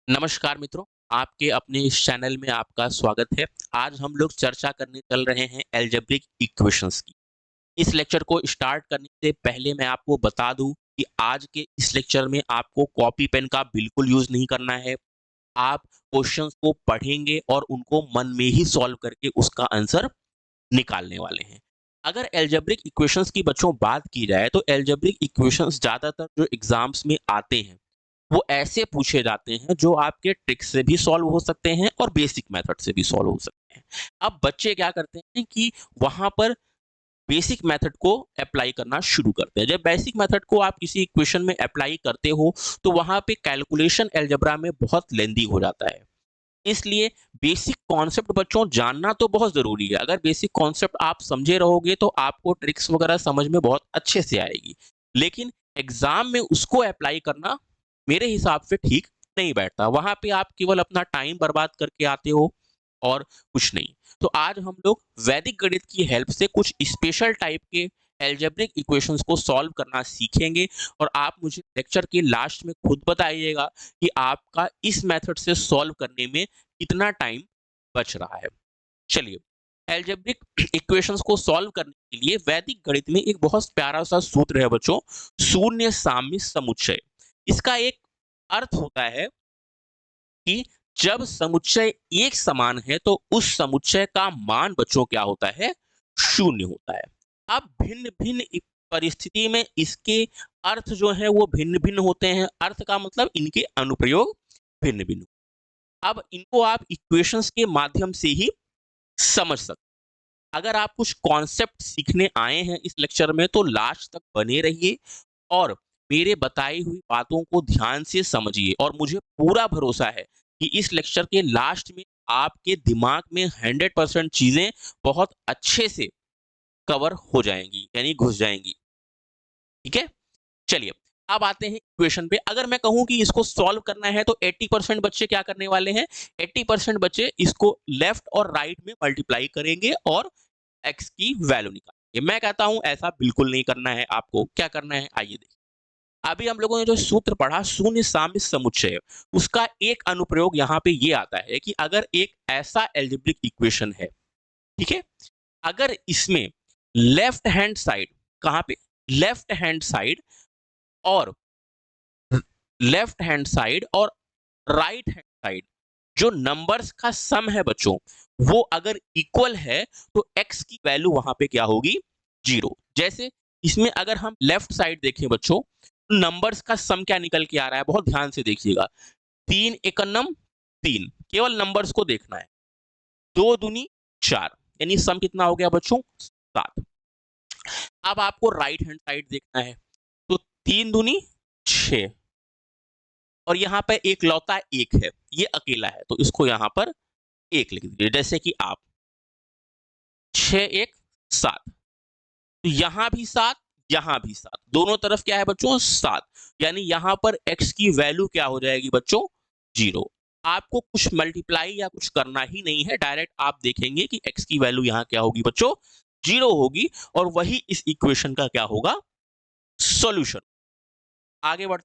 नमस्कार मित्रों, आपके अपने इस चैनल में आपका स्वागत है। आज हम लोग चर्चा करने चल रहे हैं अलजेब्रिक इक्वेशंस की। इस लेक्चर को स्टार्ट करने से पहले मैं आपको बता दूं कि आज के इस लेक्चर में आपको कॉपी पेन का बिल्कुल यूज नहीं करना है। आप क्वेश्चंस को पढ़ेंगे और उनको मन में ही सॉल्व करके उसका आंसर निकालने वाले हैं। अगर अलजेब्रिक इक्वेशंस की बच्चों बात की जाए तो अलजेब्रिक इक्वेशंस ज्यादातर जो एग्जाम्स में आते हैं वो ऐसे पूछे जाते हैं जो आपके ट्रिक से भी सॉल्व हो सकते हैं और बेसिक मेथड से भी सॉल्व हो सकते हैं। अब बच्चे क्या करते हैं कि वहां पर बेसिक मेथड को अप्लाई करना शुरू करते हैं। जब बेसिक मेथड को आप किसी इक्वेशन में अप्लाई करते हो तो वहां पे कैलकुलेशन अलजेब्रा में बहुत लेंदी हो जाता है। इसलिए बेसिक कॉन्सेप्ट बच्चों जानना तो बहुत जरूरी है। अगर बेसिक कॉन्सेप्ट आप समझे रहोगे तो आपको ट्रिक्स वगैरह समझ में बहुत अच्छे से आएगी, लेकिन एग्जाम में उसको अप्लाई करना मेरे हिसाब से ठीक नहीं बैठता। वहां पे आप केवल अपना टाइम बर्बाद करके आते हो और कुछ नहीं। तो आज हम लोग वैदिक गणित की हेल्प से कुछ स्पेशल टाइप के एल्जेब्रिक इक्वेशंस को सॉल्व करना सीखेंगे और आप मुझे लेक्चर के लास्ट में खुद बताइएगा कि आपका इस मेथड से सॉल्व करने में कितना टाइम बच रहा है। चलिए, एल्जेब्रिक इक्वेशंस को सॉल्व करने के लिए वैदिक गणित में एक बहुत प्यारा सा सूत्र है बच्चों, शून्य साम्य समुच्चय। इसका एक अर्थ होता है कि जब समुच्चय एक समान है तो उस समुच्चय का मान बच्चों क्या होता है, शून्य होता है। अब भिन्न भिन्न परिस्थिति में इसके अर्थ जो है वो भिन्न भिन्न होते हैं। अर्थ का मतलब इनके अनुप्रयोग भिन्न भिन्न। अब इनको आप इक्वेशंस के माध्यम से ही समझ सकते हैं। अगर आप कुछ कॉन्सेप्ट सीखने आए हैं इस लेक्चर में तो लास्ट तक बने रहिए और मेरे बताई हुई बातों को ध्यान से समझिए और मुझे पूरा भरोसा है कि इस लेक्चर के लास्ट में आपके दिमाग में 100% चीजें बहुत अच्छे से कवर हो जाएंगी, यानी घुस जाएंगी। ठीक है, चलिए अब आते हैं इक्वेशन पे। अगर मैं कहूं कि इसको सॉल्व करना है तो 80% बच्चे क्या करने वाले हैं, 80% बच्चे इसको लेफ्ट और राइट में मल्टीप्लाई करेंगे और एक्स की वैल्यू निकालेंगे। मैं कहता हूं ऐसा बिल्कुल नहीं करना है। आपको क्या करना है, आइए देखिए। अभी हम लोगों ने जो सूत्र पढ़ा शून्य साम्य समुच्चय, उसका एक अनुप्रयोग यहाँ पे ये आता है कि अगर एक ऐसा एल्जेब्रिक इक्वेशन है, ठीक है, अगर इसमें लेफ्ट हैंड साइड, कहाँ पे, लेफ्ट हैंड साइड और लेफ्ट हैंड साइड और राइट हैंड साइड जो नंबर्स का सम है बच्चों, वो अगर इक्वल है तो एक्स की वैल्यू वहां पे क्या होगी, जीरो। जैसे इसमें अगर हम लेफ्ट साइड देखें बच्चों, नंबर्स का सम क्या निकल के आ रहा है, बहुत ध्यान से देखिएगा। तीन एकन्नम तीन, केवल नंबर्स को देखना है। दो दूनी चार, यानी सम कितना हो गया बच्चों, सात। अब आपको राइट हैंड साइड देखना है तो तीन दूनी छह, और यहाँ पर एक लौता एक है, ये अकेला है तो इसको यहाँ पर एक लिख दीजिए। जैसे कि आप छह एक सात, तो यहां भी सात, यहां भी सात, दोनों तरफ क्या है बच्चों, सात। यानी यहां पर x की वैल्यू क्या हो जाएगी बच्चों, जीरो। आपको कुछ मल्टीप्लाई या कुछ करना ही नहीं है, डायरेक्ट आप देखेंगे कि x की वैल्यू यहां क्या होगी बच्चों, जीरो होगी। और वही इस इक्वेशन का क्या होगा, सॉल्यूशन। आगे बढ़,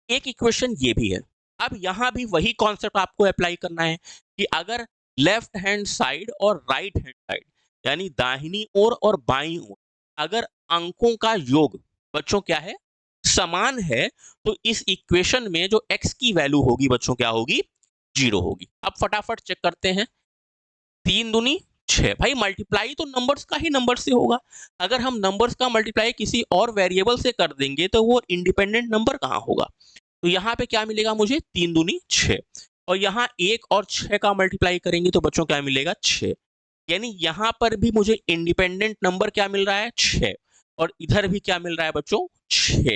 एक इक्वेशन ये भी है। अब यहां भी वही कॉन्सेप्ट आपको अप्लाई करना है कि अगर लेफ्ट हैंड साइड और राइट हैंड साइड, यानी दाहिनी ओर और बाईं ओर, अगर अंकों का योग बच्चों क्या है, समान है, तो इस इक्वेशन में जो x की वैल्यू होगी बच्चों क्या होगी, जीरो होगी। अब फटाफट चेक करते हैं। तीन दूनी छह, भाई मल्टीप्लाई तो नंबर्स का ही नंबर से होगा। अगर हम नंबर्स का मल्टीप्लाई किसी और वेरिएबल से कर देंगे तो वो इंडिपेंडेंट नंबर कहाँ होगा। तो यहाँ पे क्या मिलेगा मुझे, तीन दूनी छह, और यहाँ एक और छह का मल्टीप्लाई करेंगे तो बच्चों क्या मिलेगा, छह। यानी यहाँ पर भी मुझे इंडिपेंडेंट नंबर क्या मिल रहा है, छह, और इधर भी क्या मिल रहा है बच्चों, छह।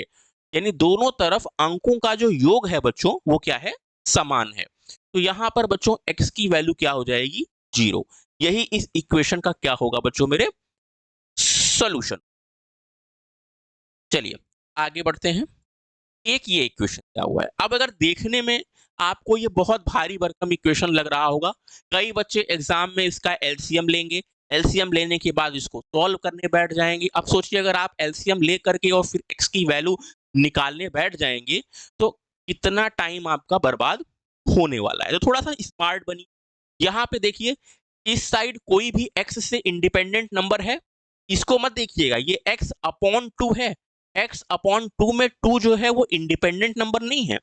यानी दोनों तरफ अंकों का जो योग है बच्चों वो क्या है, समान है। तो यहाँ पर बच्चों x की वैल्यू क्या हो जाएगी, जीरो। यही इस इक्वेशन का क्या होगा बच्चों मेरे, सॉल्यूशन। चलिए आगे बढ़ते हैं। एक ये इक्वेशन क्या हुआ है। अब अगर देखने में आपको ये बहुत भारी भरकम इक्वेशन लग रहा होगा, कई बच्चे एग्जाम में इसका एलसीएम लेंगे, एलसीएम लेने के बाद इसको सॉल्व करने बैठ जाएंगे। अब सोचिए अगर आप एलसीएम ले करके और फिर एक्स की वैल्यू निकालने बैठ जाएंगे तो कितना टाइम आपका बर्बाद होने वाला है। तो थोड़ा सा स्मार्ट बनी। यहाँ पे देखिए, इस साइड कोई भी x से इंडिपेंडेंट नंबर है, इसको मत देखिएगा, ये x अपॉन 2 है। x अपॉन 2 में 2 जो है वो इंडिपेंडेंट नंबर नहीं है,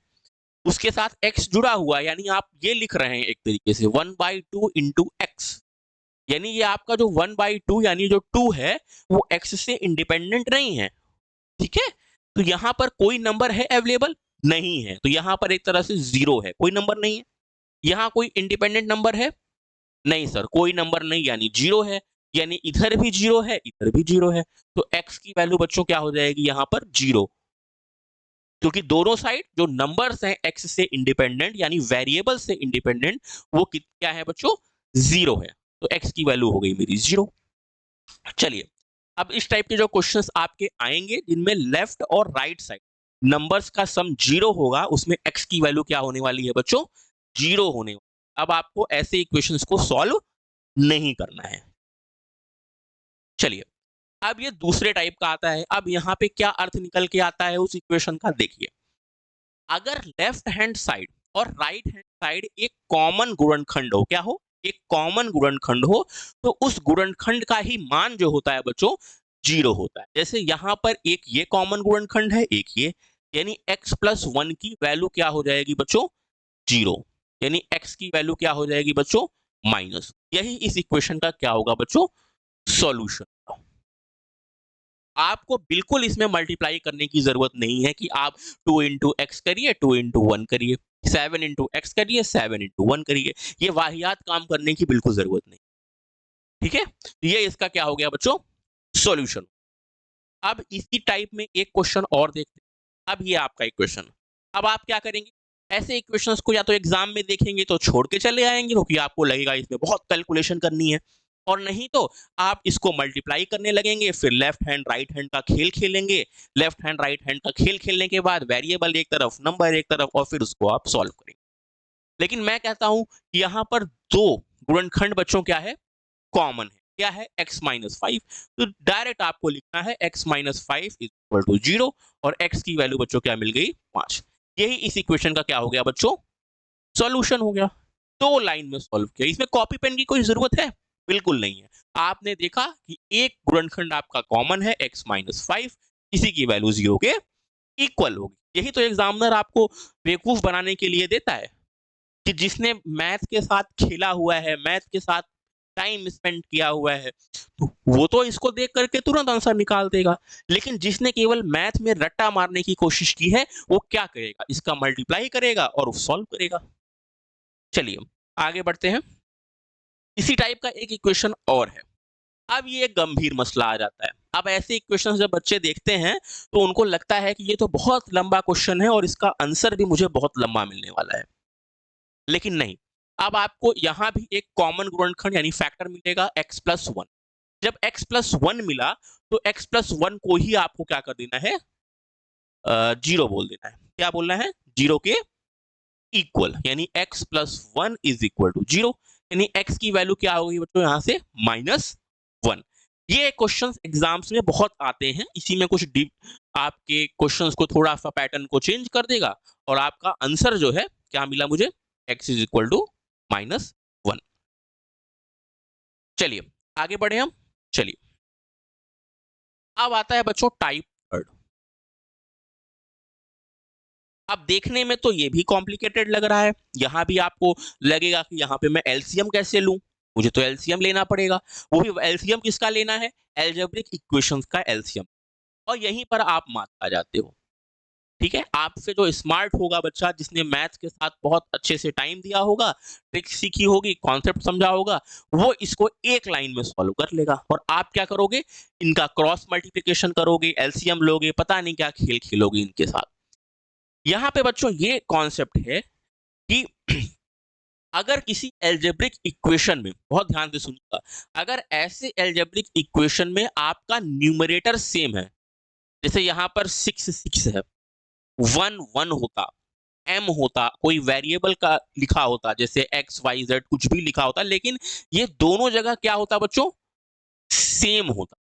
उसके साथ x जुड़ा हुआ है, यानी आप ये लिख रहे हैं एक तरीके से 1/2 इंटू एक्स, यानी ये आपका जो 1/2 यानी जो 2 है वो x से इंडिपेंडेंट नहीं है। ठीक है, तो यहां पर कोई नंबर है अवेलेबल नहीं है, तो यहां पर एक तरह से जीरो है, कोई नंबर नहीं है। यहां कोई इंडिपेंडेंट नंबर है नहीं सर, कोई नंबर नहीं, यानी जीरो है, यानी इधर भी जीरो है, इधर भी जीरो है, तो x की वैल्यू बच्चों क्या हो जाएगी यहां पर जीरो, क्योंकि दोनों साइड जो नंबर्स हैं x से इंडिपेंडेंट यानी वेरिएबल से इंडिपेंडेंट वो क्या है बच्चों, जीरो है, तो x की वैल्यू हो गई मेरी जीरो। चलिए, अब इस टाइप के जो क्वेश्चंस आपके आएंगे जिनमें लेफ्ट और राइट साइड नंबर्स का सम जीरो होगा, उसमें x की वैल्यू क्या होने वाली है बच्चों, जीरो होने वाली। अब आपको ऐसे इक्वेशंस को सॉल्व नहीं करना है। चलिए, अब ये दूसरे टाइप का आता है। अब यहाँ पे क्या अर्थ निकल के आता है उस इक्वेशन का, देखिए, अगर लेफ्ट हैंड साइड और राइट हैंड साइड एक कॉमन गुणनखंड हो, क्या हो, एक कॉमन गुणनखंड हो, तो उस गुणनखंड का ही मान जो होता है बच्चों जीरो होता है। जैसे यहाँ पर एक ये कॉमन गुणनखंड है, एक ये, यानी x प्लस 1 की वैल्यू क्या हो जाएगी बच्चों, जीरो, यानी x की वैल्यू क्या हो जाएगी बच्चों, माइनस। यही इस इक्वेशन का क्या होगा बच्चों, सॉल्यूशन। आपको बिल्कुल इसमें मल्टीप्लाई करने की जरूरत नहीं है कि आप 2 इंटू एक्स करिए, 2 इंटू 1 करिए, 7 इंटू एक्स करिए, 7 इंटू 1 करिए, ये वाहियात काम करने की बिल्कुल जरूरत नहीं। ठीक है, ये इसका क्या हो गया बच्चों, सॉल्यूशन। अब इसी टाइप में एक क्वेश्चन और देखते हैं। अब ये आपका इक्वेशन, अब आप क्या करेंगे, ऐसे इक्वेशंस को या तो एग्जाम में देखेंगे तो छोड़ के चले आएंगे क्योंकि आपको लगेगा इसमें बहुत कैलकुलेशन करनी है, और नहीं तो आप इसको मल्टीप्लाई करने लगेंगे, फिर लेफ्ट हैंड राइट हैंड का खेल खेलेंगे। लेफ्ट हैंड राइट हैंड का खेल खेलने के बाद वेरिएबल एक तरफ, नंबर एक तरफ, और फिर उसको आप सॉल्व करेंगे। लेकिन मैं कहता हूं कि यहाँ पर दो गुणनखंड बच्चों क्या है, कॉमन है, क्या है, x माइनस 5, तो डायरेक्ट आपको लिखना है x minus 5 is equal to 0, और x की वैल्यू बच्चों क्या मिल गई, 5। यही इस इक्वेशन का क्या हो गया बच्चों, सॉल्यूशन हो गया। दो लाइन में सॉल्व किया, इसमें कॉपी पेन की कोई जरूरत है बिल्कुल नहीं है। आपने देखा कि एक गुणनखंड आपका कॉमन है x माइनस 5, इसी की वैल्यू 0 के इक्वल होगी। यही तो एग्जामिनर आपको बेवकूफ बनाने के लिए देता है कि जिसने मैथ के साथ खेला हुआ है, मैथ के साथ टाइम स्पेंड किया हुआ है, तो वो तो इसको देख करके तुरंत आंसर निकाल देगा, लेकिन जिसने केवल मैथ में रट्टा मारने की कोशिश की है वो क्या करेगा, इसका मल्टीप्लाई करेगा और सॉल्व करेगा। चलिए आगे बढ़ते हैं। इसी टाइप का एक इक्वेशन और है। अब ये एक गंभीर मसला आ जाता है। अब ऐसे इक्वेशन जब बच्चे देखते हैं तो उनको लगता है कि ये तो बहुत लंबा क्वेश्चन है और इसका आंसर भी मुझे बहुत लंबा मिलने वाला है, लेकिन नहीं। अब आपको यहां भी एक कॉमन गुणनखंड यानी फैक्टर मिलेगा x प्लस 1। जब x प्लस 1 मिला तो x प्लस 1 को ही आपको क्या कर देना है, जीरो बोल देना है। क्या बोलना है, जीरो के इक्वल, यानी x plus 1 is equal to zero, यानी x की वैल्यू क्या होगी बच्चों यहां से -1। ये क्वेश्चंस एग्जाम्स में बहुत आते हैं, इसी में कुछ डीप आपके क्वेश्चंस को थोड़ा सा पैटर्न को चेंज कर देगा, और आपका आंसर जो है क्या मिला मुझे, x इज इक्वल टू -1। चलिए आगे बढ़े हम। चलिए, अब आता है बच्चों टाइप थर्ड। अब देखने में तो ये भी कॉम्प्लिकेटेड लग रहा है, यहां भी आपको लगेगा कि यहाँ पे मैं एलसीएम कैसे लूं, मुझे तो एलसीएम लेना पड़ेगा। वो भी एलसीएम किसका लेना है, एल्जेब्रिक इक्वेशंस का एलसीएम, और यहीं पर आप मात खा जाते हो। ठीक है, आपसे जो स्मार्ट होगा बच्चा, जिसने मैथ्स के साथ बहुत अच्छे से टाइम दिया होगा, ट्रिक सीखी होगी, कॉन्सेप्ट समझा होगा, वो इसको एक लाइन में सॉल्व कर लेगा, और आप क्या करोगे, इनका क्रॉस मल्टीप्लिकेशन करोगे, एलसीएम लोगे, पता नहीं क्या खेल खेलोगे इनके साथ। यहाँ पे बच्चों ये कॉन्सेप्ट है कि अगर किसी एल्जेब्रिक इक्वेशन में, बहुत ध्यान से सुनिएगा, अगर ऐसे एल्जेब्रिक इक्वेशन में आपका न्यूमरेटर सेम है, जैसे यहाँ पर 6 6 है, 1 1 होता, m होता, कोई वेरिएबल का लिखा होता, जैसे x y z कुछ भी लिखा होता, लेकिन ये दोनों जगह क्या होता बच्चों, सेम होता।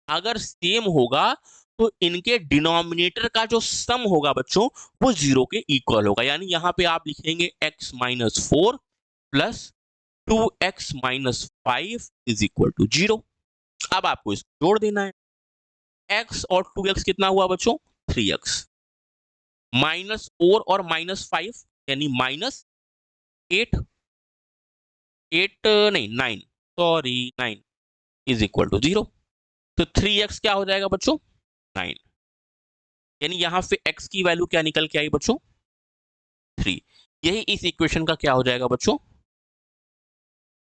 अगर सेम होगा तो इनके डिनोमिनेटर का जो सम होगा बच्चों वो 0 के इक्वल होगा। यानी यहाँ पे आप लिखेंगे x minus 4 plus 2x minus 5 is equal to 0। अब आपको इसको जोड़ देना है। x और 2x कितना हुआ बच्चों? 3x माइनस 4 और माइनस 5 यानी माइनस 8 नहीं 9 सॉरी 9 इज इक्वल टू 0। तो 3x क्या हो जाएगा बच्चों? 9। यानी यहां से x की वैल्यू क्या निकल के आई बच्चों? 3। यही इस इक्वेशन का क्या हो जाएगा बच्चों?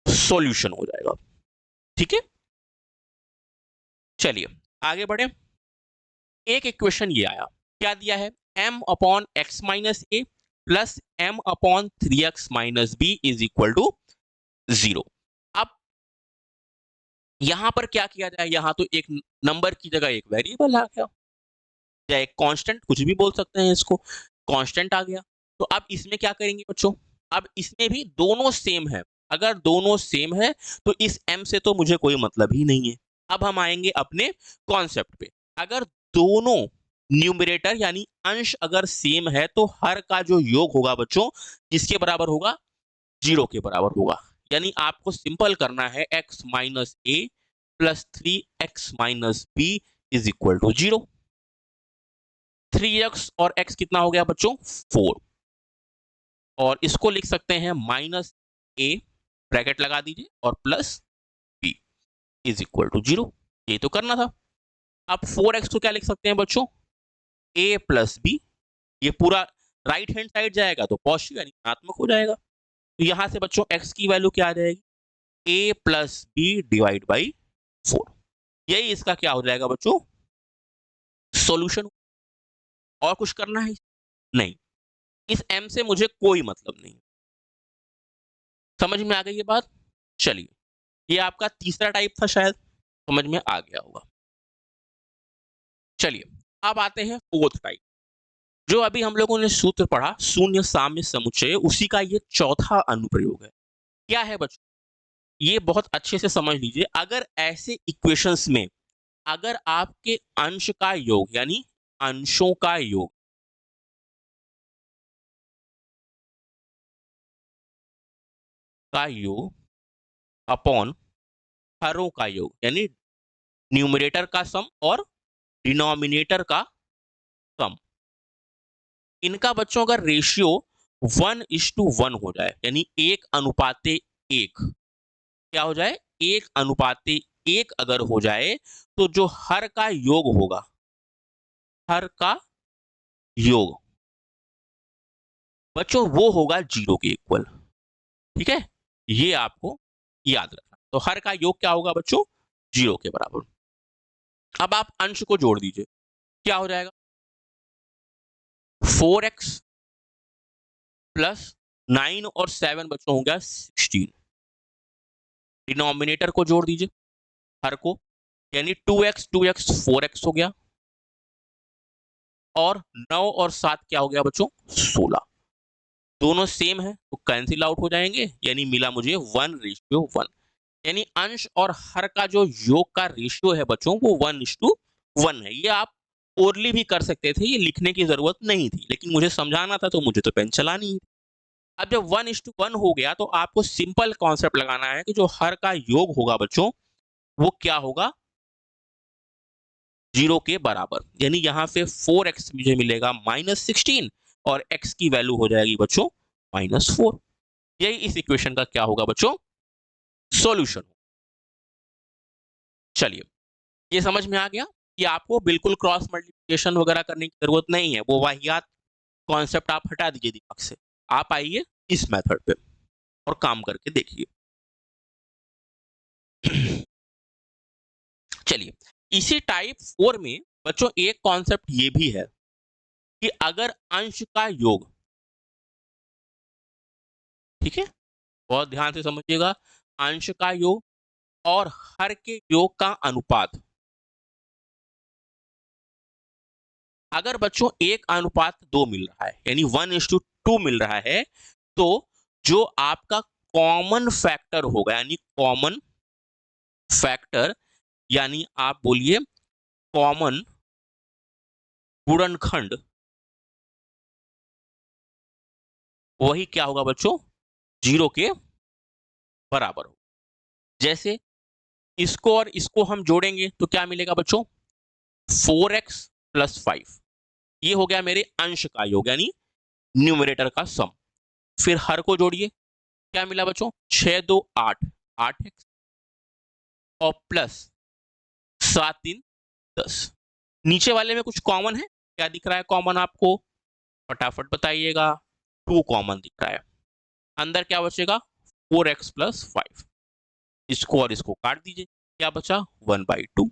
सॉल्यूशन हो जाएगा। ठीक है, चलिए आगे बढ़े। एक इक्वेशन ये आया, क्या दिया है? m upon x minus a plus m upon 3x minus b is equal to 0। अब यहां पर क्या किया जाए? यहां तो एक नंबर की जगह एक वेरिएबल आ गया, या एक कांस्टेंट, कुछ भी बोल सकते हैं इसको, कांस्टेंट आ गया। तो अब इसमें क्या करेंगे बच्चों? अब इसमें भी दोनों सेम है। अगर दोनों सेम है तो इस m से तो मुझे कोई मतलब ही नहीं है। अब हम आएंगे अपने कॉन्सेप्ट पे। अगर दोनों न्यूमरेटर यानी अंश अगर सेम है तो हर का जो योग होगा बच्चों किसके बराबर होगा? 0 के बराबर होगा। यानी आपको सिंपल करना है x minus a plus 3x minus b is equal to 0। 3x और x कितना हो गया बच्चों? 4। और इसको लिख सकते हैं माइनस ए, ब्रैकेट लगा दीजिए, और plus b is equal to 0। ये तो करना था। अब 4x को क्या लिख सकते हैं बच्चों? a plus b. ये पूरा राइट हैंड साइड जाएगा तो पॉजिटिव यानी धनात्मक हो जाएगा। तो यहां से बच्चों x की वैल्यू क्या आ जाएगी? a plus b divide by 4। यही इसका क्या हो जाएगा बच्चों? सॉल्यूशन। और कुछ करना है? नहीं। इस m से मुझे कोई मतलब नहीं। समझ में आ गई ये बात? चलिए, ये आपका तीसरा टाइप था, शायद समझ में आ गया होगा। चलिए अब आते हैं फोर्थ टाइप। जो अभी हम लोगों ने सूत्र पढ़ा शून्य साम्य समुच्चय, उसी का ये चौथा अनुप्रयोग है। क्या है बच्चों? ये बहुत अच्छे से समझ लीजिए। अगर ऐसे इक्वेशंस में अगर आपके अंश का योग यानी अंशों का योग अपॉन हरों का योग यानी न्यूमरेटर का सम और डिनोमिनेटर का सम, इनका बच्चों अगर रेशियो 1:1 हो जाए यानी 1:1, क्या हो जाए? 1:1 अगर हो जाए तो जो हर का योग होगा, हर का योग बच्चों वो होगा 0 के इक्वल। ठीक है, ये आपको याद रखना। तो हर का योग क्या होगा बच्चों? 0 के बराबर। अब आप अंश को जोड़ दीजिए, क्या हो जाएगा? 4x प्लस 9 और 7 बच्चों हो गया 16। डिनोमिनेटर को जोड़ दीजिए, हर को, यानी 2x 2x 4x हो गया, और 9 और 7 क्या हो गया बच्चों? 16। दोनों सेम है तो कैंसिल आउट हो जाएंगे, यानी मिला मुझे 1:1। यानी अंश और हर का जो योग का रेशियो है बच्चों वो 1:1 है। ये आप ओरली भी कर सकते थे, ये लिखने की जरूरत नहीं थी, लेकिन मुझे समझाना था तो मुझे तो पेन चलानी है। अब जब 1:1 हो गया तो आपको सिंपल कॉन्सेप्ट लगाना है कि जो हर का योग होगा बच्चों वो क्या होगा? 0 के बराबर। यानी यहां से 4x मुझे मिलेगा -16 और x की वैल्यू हो जाएगी बच्चों -4। यही इस इक्वेशन का क्या होगा बच्चों? सॉल्यूशन। चलिए, ये समझ में आ गया कि आपको बिल्कुल क्रॉस मल्टीप्लिकेशन वगैरह करने की जरूरत नहीं है। वो वाहियात कॉन्सेप्ट आप हटा दीजिए दिमाग से। आप आइए इस मेथड पे और काम करके देखिए। चलिए, इसी टाइप 4 में बच्चों एक कॉन्सेप्ट ये भी है कि अगर अंश का योग, ठीक है, बहुत ध्यान से समझिएगा, अंश का योग और हर के योग का अनुपात अगर बच्चों 1:2 मिल रहा है यानी 1:2 मिल रहा है, तो जो आपका कॉमन फैक्टर होगा यानी कॉमन फैक्टर यानी आप बोलिए कॉमन गुणनखंड वही क्या होगा बच्चों, 0 के बराबर हो। जैसे इसको और इसको हम जोड़ेंगे तो क्या मिलेगा बच्चों, 4x प्लस 5। ये हो गया मेरे अंश का योग यानी न्यूमरेटर का सम। फिर हर को जोड़िए, क्या मिला बच्चों, 6 2 8, 8x और प्लस 7 3 10। नीचे वाले में कुछ कॉमन है, क्या दिख रहा है कॉमन आपको, फटाफट बताइएगा। 2 कॉमन दिख रहा है। अंदर क्या बचेगा, 4x प्लस 5। इसको और इसको काट दीजिए, क्या बचा 1/2।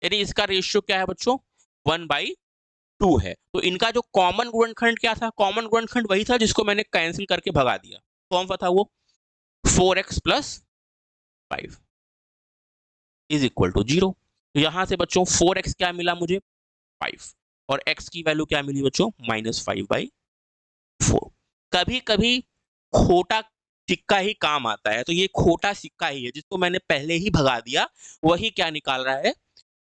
यानी इसका रेशियो क्या है बच्चों, 1/2 है। तो इनका जो कॉमन गुणनखंड क्या था, कॉमन गुणनखंड वही था जिसको मैंने कैंसिल करके भगा दिया। कौन सा था वो, 4x plus 5 is equal to 0। तो यहां से बच्चों 4x क्या मिला मुझे, 5, और x की वैल्यू क्या मिली बच्चों, -5/4। कभी कभी खोटा सिक्का ही काम आता है, तो ये खोटा सिक्का ही है जिसको मैंने पहले ही भगा दिया, वही क्या निकाल रहा है,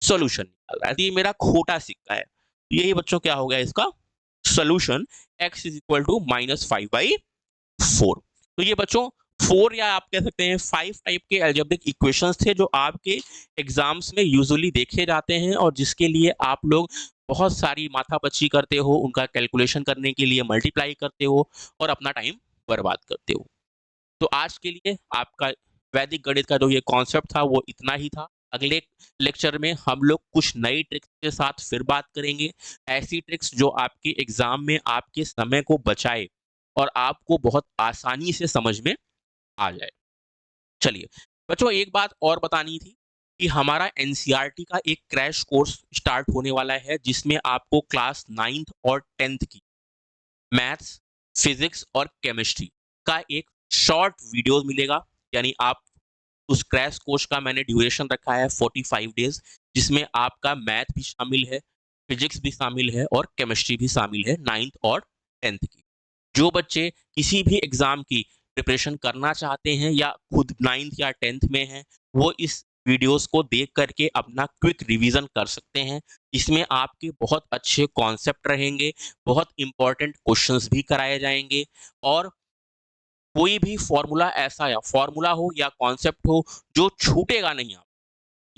सॉल्यूशन निकाल रहा है। तो ये मेरा खोटा सिक्का है। यही बच्चों क्या हो गया इसका solution, x is equal to -5/4। तो ये बच्चों 4 या आप कह सकते हैं 5 टाइप के अलजेब्रिक इक्वेशंस थे जो आपके एग्जाम्स में यूजुअली देखे जाते हैं और जिसके लिए आप लोग बहुत सारी माथापच्ची करते हो, उनका कैलकुलेशन करने के लिए मल्टीप्लाई करते हो और अपना टाइम बर्बाद करते हो। तो आज के लिए आपका वैदिक गणित का जो ये कॉन्सेप्ट था वो इतना ही था। अगले लेक्चर में हम लोग कुछ नई ट्रिक्स के साथ फिर बात करेंगे, ऐसी ट्रिक्स जो आपके एग्जाम में आपके समय को बचाए और आपको बहुत आसानी से समझ में आ जाए। चलिए बच्चों, एक बात और बतानी थी कि हमारा एनसीईआरटी का एक क्रैश कोर्स स्टार्ट होने वाला है जिसमें आपको क्लास 9th और 10th की मैथ्स, फिजिक्स और केमिस्ट्री का एक शॉर्ट वीडियो मिलेगा। यानी आप उस क्रैश कोर्स का मैंने ड्यूरेशन रखा है 45 डेज, जिसमें आपका मैथ भी शामिल है, फिजिक्स भी शामिल है और केमिस्ट्री भी शामिल है 9th और 10th की। जो बच्चे किसी भी एग्जाम की प्रिपरेशन करना चाहते हैं या खुद 9th या 10th में हैं, वो इस वीडियोस को देख करके अपना क्विक रिवीजन कर सकते हैं। इसमें आपके बहुत अच्छे कॉन्सेप्ट रहेंगे, बहुत इंपॉर्टेंट क्वेश्चंस भी कराए जाएंगे और कोई भी फॉर्मूला ऐसा या फॉर्मूला हो या कॉन्सेप्ट हो जो छूटेगा नहीं। आप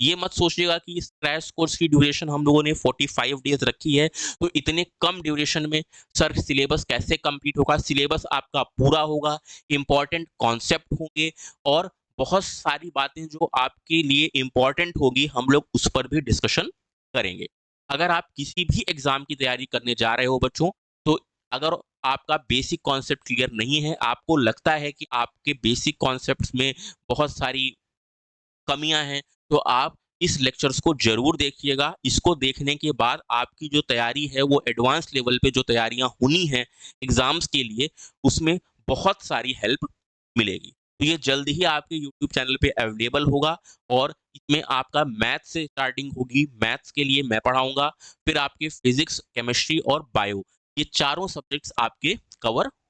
ये मत सोचिएगा कि इस क्रैश कोर्स की ड्यूरेशन हम लोगों ने 45 डेज रखी है तो इतने कम ड्यूरेशन में सर सिलेबस कैसे कंप्लीट होगा। सिलेबस आपका पूरा होगा, इंपॉर्टेंट कॉन्सेप्ट होंगे और बहुत सारी बातें जो आपके लिए इंपॉर्टेंट होगी हम लोग उस पर भी डिस्कशन करेंगे। अगर आप किसी भी एग्जाम की तैयारी करने जा रहे हो बच्चों, तो अगर आपका बेसिक कॉन्सेप्ट क्लियर नहीं है, आपको लगता है कि आपके बेसिक कॉन्सेप्ट्स में बहुत सारी कमियां हैं, तो आप इस लेक्चर्स को जरूर देखिएगा। इसको देखने के बाद आपकी जो तैयारी है वो एडवांस लेवल पे जो तैयारियां होनी है एग्जाम्स के लिए, उसमें बहुत सारी हेल्प मिलेगी। तो ये जल्द ही आपके यूट्यूब चैनल पे अवेलेबल होगा और इसमें आपका मैथ से स्टार्टिंग होगी। मैथ्स के लिए मैं पढ़ाऊंगा, फिर आपके फिजिक्स, केमिस्ट्री और बायो, ये चारों सब्जेक्ट्स आपके कवर